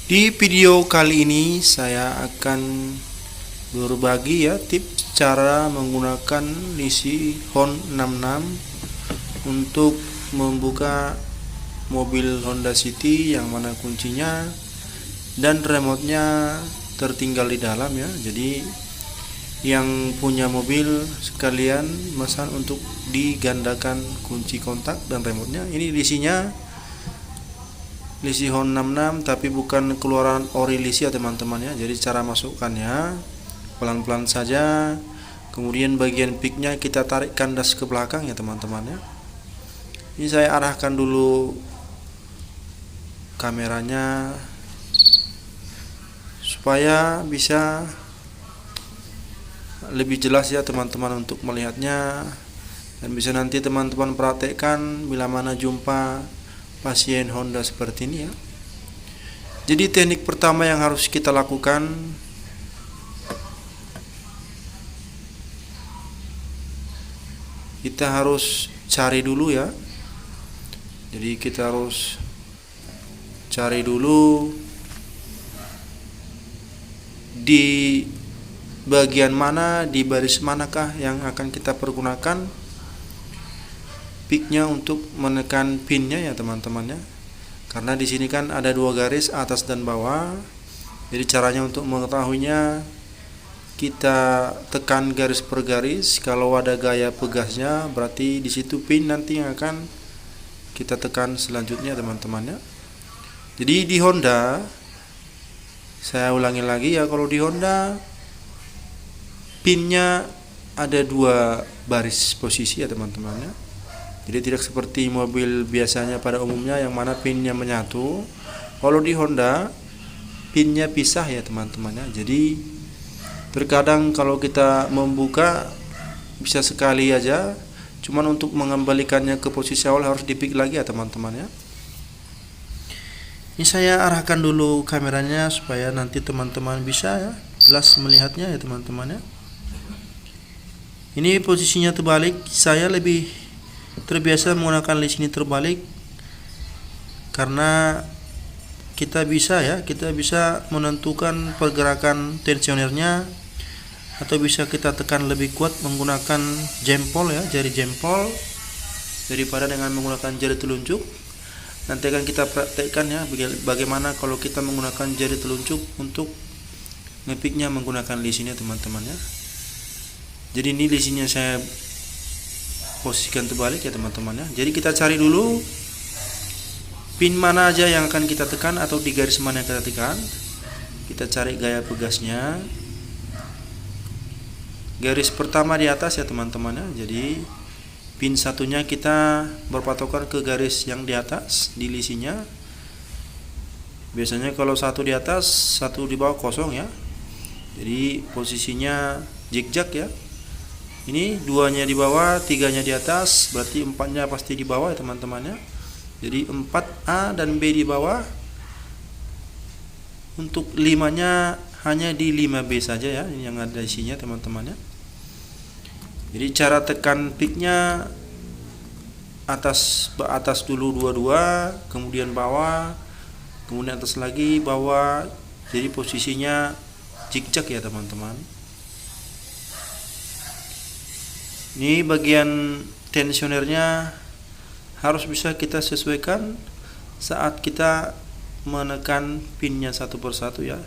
Di video kali ini saya akan berbagi tips cara menggunakan lisi Hon 66 untuk membuka mobil Honda City yang mana kuncinya dan remote-nya tertinggal di dalam ya. Jadi yang punya mobil sekalian mesan untuk digandakan kunci kontak dan remote-nya. Ini lisi Hon 66 tapi bukan keluaran ori lisi ya teman-teman ya. Jadi cara masukkannya pelan-pelan saja. Kemudian bagian picknya kita tarik kandas ke belakang ya teman-teman ya. Ini saya arahkan dulu kameranya supaya bisa lebih jelas ya teman-teman untuk melihatnya, dan bisa nanti teman-teman praktekkan bila mana jumpa pasien Honda seperti ini ya. Jadi teknik pertama yang harus kita lakukan, kita harus cari dulu ya. Jadi kita harus cari dulu di bagian mana, di baris manakah yang akan kita pergunakan picknya untuk menekan pinnya ya teman-teman ya. Karena di sini kan ada dua garis atas dan bawah. Jadi caranya untuk mengetahuinya, kita tekan garis per garis. Kalau ada gaya pegasnya berarti di situ pin nanti yang akan kita tekan selanjutnya teman-teman ya. Jadi di Honda, saya ulangi lagi ya, kalau di Honda pinnya ada dua baris posisi ya teman-teman ya. Jadi tidak seperti mobil biasanya pada umumnya yang mana pinnya menyatu. Kalau di Honda pinnya pisah ya teman-teman ya. Jadi terkadang kalau kita membuka bisa sekali aja, cuman untuk mengembalikannya ke posisi awal harus di-pick lagi ya teman-teman ya. Ini saya arahkan dulu kameranya supaya nanti teman-teman bisa ya jelas melihatnya ya teman-teman ya. Ini posisinya terbalik, saya lebih terbiasa menggunakan list ini terbalik karena kita bisa menentukan pergerakan tensionernya, atau bisa kita tekan lebih kuat menggunakan jempol ya, jari jempol daripada dengan menggunakan jari telunjuk. Nanti akan kita praktekkan ya bagaimana kalau kita menggunakan jari telunjuk untuk ngepicknya menggunakan list ini teman-teman ya. Jadi ini lisinya saya posisikan terbalik ya teman-teman ya. Jadi kita cari dulu pin mana aja yang akan kita tekan atau di garis mana yang kita tekan. Kita cari gaya pegasnya. Garis pertama di atas ya teman-teman ya. Jadi pin satunya kita berpatokan ke garis yang di atas di lisinya. Biasanya kalau satu di atas, satu di bawah kosong ya. Jadi posisinya zigzag ya. Ini duanya di bawah, tiganya di atas, berarti empatnya pasti di bawah ya teman-teman ya. Jadi 4A dan B di bawah. Untuk 5-nya hanya di 5B saja ya, ini yang ada isinya teman-teman ya. Jadi cara tekan picknya atas dulu 22, kemudian bawah, kemudian atas lagi, bawah. Jadi posisinya zigzag ya teman-teman. Ini bagian tensionernya harus bisa kita sesuaikan saat kita menekan pinnya satu persatu ya.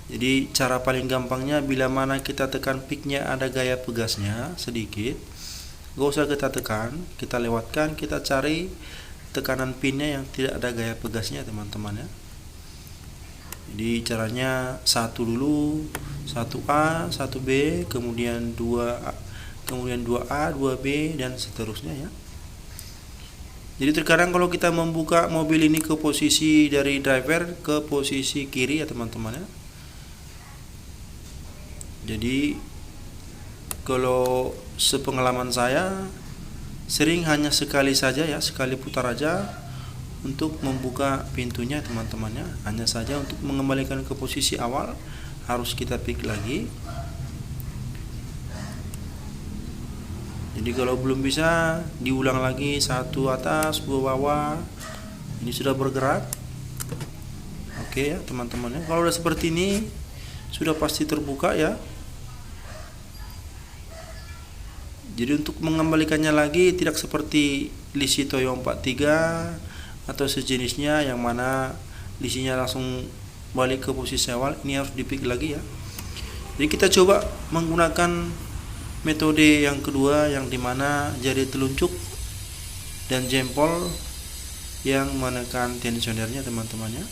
Jadi cara paling gampangnya, bila mana kita tekan picknya ada gaya pegasnya sedikit, gak usah kita tekan, kita lewatkan, kita cari tekanan pinnya yang tidak ada gaya pegasnya teman-teman ya. Jadi caranya satu dulu, 1A, 1B, kemudian 2A, kemudian 2A, 2B dan seterusnya ya. Jadi terkadang kalau kita membuka mobil ini ke posisi dari driver ke posisi kiri ya teman-teman ya. Jadi kalau sepengalaman saya sering hanya sekali saja ya, sekali putar aja untuk membuka pintunya teman-teman ya. Hanya saja untuk mengembalikan ke posisi awal harus kita pick lagi. Jadi kalau belum bisa, diulang lagi, satu atas, dua bawah. Ini sudah bergerak. Oke ya teman-teman ya. Kalau udah seperti ini sudah pasti terbuka ya. Jadi untuk mengembalikannya lagi tidak seperti lisi Toyo 43 atau sejenisnya yang mana lisinya langsung balik ke posisi awal. Ini harus dipik lagi ya. Jadi kita coba menggunakan metode yang kedua, yang dimana jari telunjuk dan jempol yang menekan tensionernya teman-teman ya.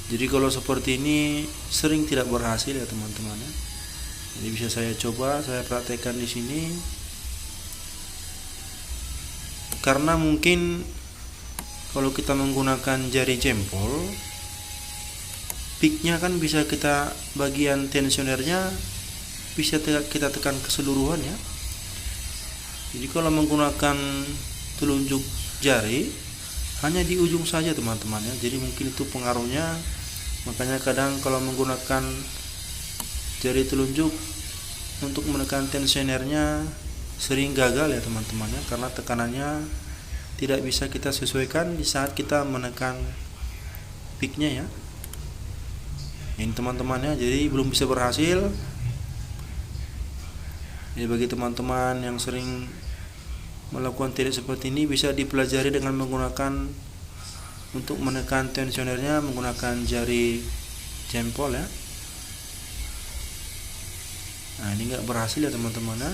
Jadi kalau seperti ini sering tidak berhasil ya teman-teman ya. Jadi bisa saya coba, saya praktekkan di sini. Karena mungkin kalau kita menggunakan jari jempol, peaknya kan bisa kita bagian tensionernya bisa kita tekan keseluruhan ya. Jadi kalau menggunakan telunjuk jari hanya di ujung saja teman-teman ya. Jadi mungkin itu pengaruhnya. Makanya kadang kalau menggunakan jari telunjuk untuk menekan tensionernya sering gagal ya teman-teman ya, karena tekanannya tidak bisa kita sesuaikan di saat kita menekan peaknya ya. Ini teman-teman ya, jadi belum bisa berhasil. Jadi bagi teman-teman yang sering melakukan teknik seperti ini bisa dipelajari dengan menggunakan untuk menekan tensionernya menggunakan jari jempol ya. Nah ini nggak berhasil ya teman-teman ya.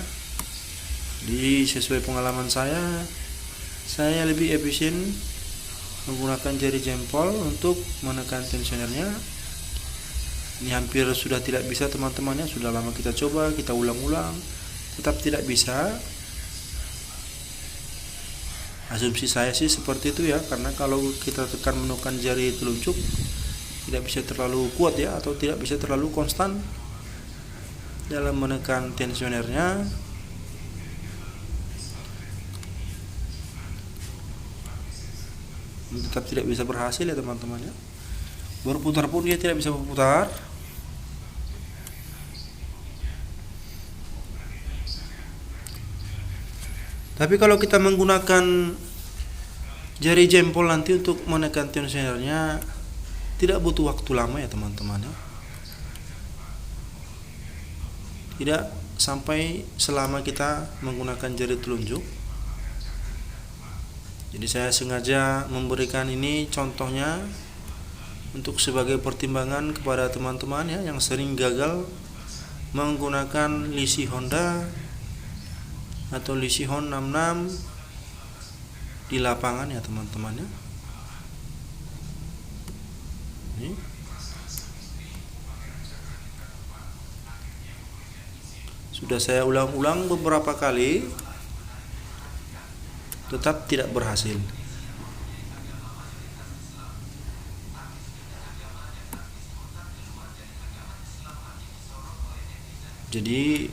Jadi sesuai pengalaman saya lebih efisien menggunakan jari jempol untuk menekan tensionernya. Ini hampir sudah tidak bisa teman-teman ya, sudah lama kita coba, kita ulang-ulang, tetap tidak bisa. Asumsi saya sih seperti itu ya, karena kalau kita tekan menekan jari telunjuk tidak bisa terlalu kuat ya, atau tidak bisa terlalu konstan dalam menekan tensionernya. Tetap tidak bisa berhasil ya teman-teman ya. Berputar pun dia tidak bisa berputar. Tapi kalau kita menggunakan jari jempol nanti untuk menekan tensionernya tidak butuh waktu lama ya teman-teman ya. Tidak sampai selama kita menggunakan jari telunjuk. Jadi saya sengaja memberikan ini contohnya untuk sebagai pertimbangan kepada teman-teman ya yang sering gagal menggunakan lisi Honda atau lisi Hon 66 di lapangan ya teman-teman ya. Ini. Sudah saya ulang-ulang beberapa kali, tetap tidak berhasil. Jadi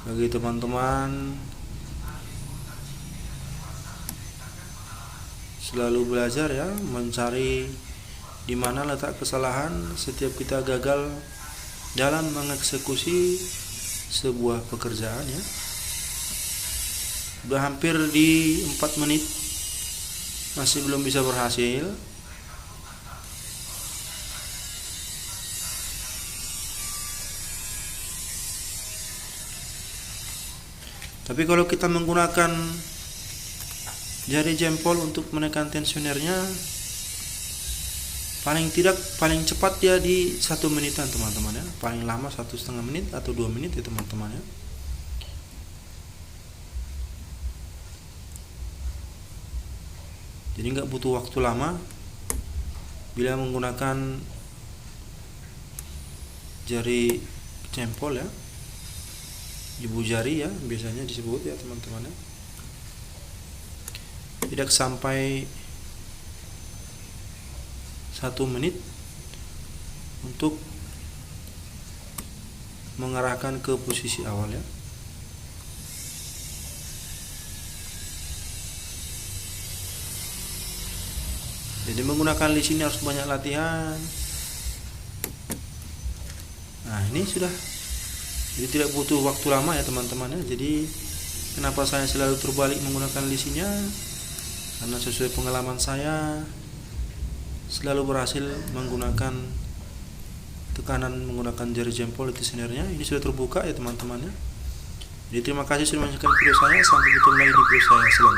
bagi teman-teman selalu belajar ya, mencari di mana letak kesalahan setiap kita gagal dalam mengeksekusi sebuah pekerjaan ya. Udah hampir di 4 menit masih belum bisa berhasil. Tapi kalau kita menggunakan jari jempol untuk menekan tensionernya, paling cepat ya di 1 menitan teman-teman ya. Paling lama 1,5 menit atau 2 menit ya teman-teman ya. Jadi nggak butuh waktu lama bila menggunakan jari jempol ya, ibu jari ya biasanya disebut ya teman-teman ya. Tidak sampai 1 menit untuk mengarahkan ke posisi awal ya. Jadi menggunakan list ini harus banyak latihan. Nah ini sudah, jadi tidak butuh waktu lama ya teman-teman ya. Jadi kenapa saya selalu terbalik menggunakan lisinya, karena sesuai pengalaman saya selalu berhasil menggunakan tekanan menggunakan jari jempol di tisionernya. Ini sudah terbuka ya teman-teman ya. Jadi terima kasih sudah menyaksikan video saya, sampai bertemu lagi di video saya selanjutnya.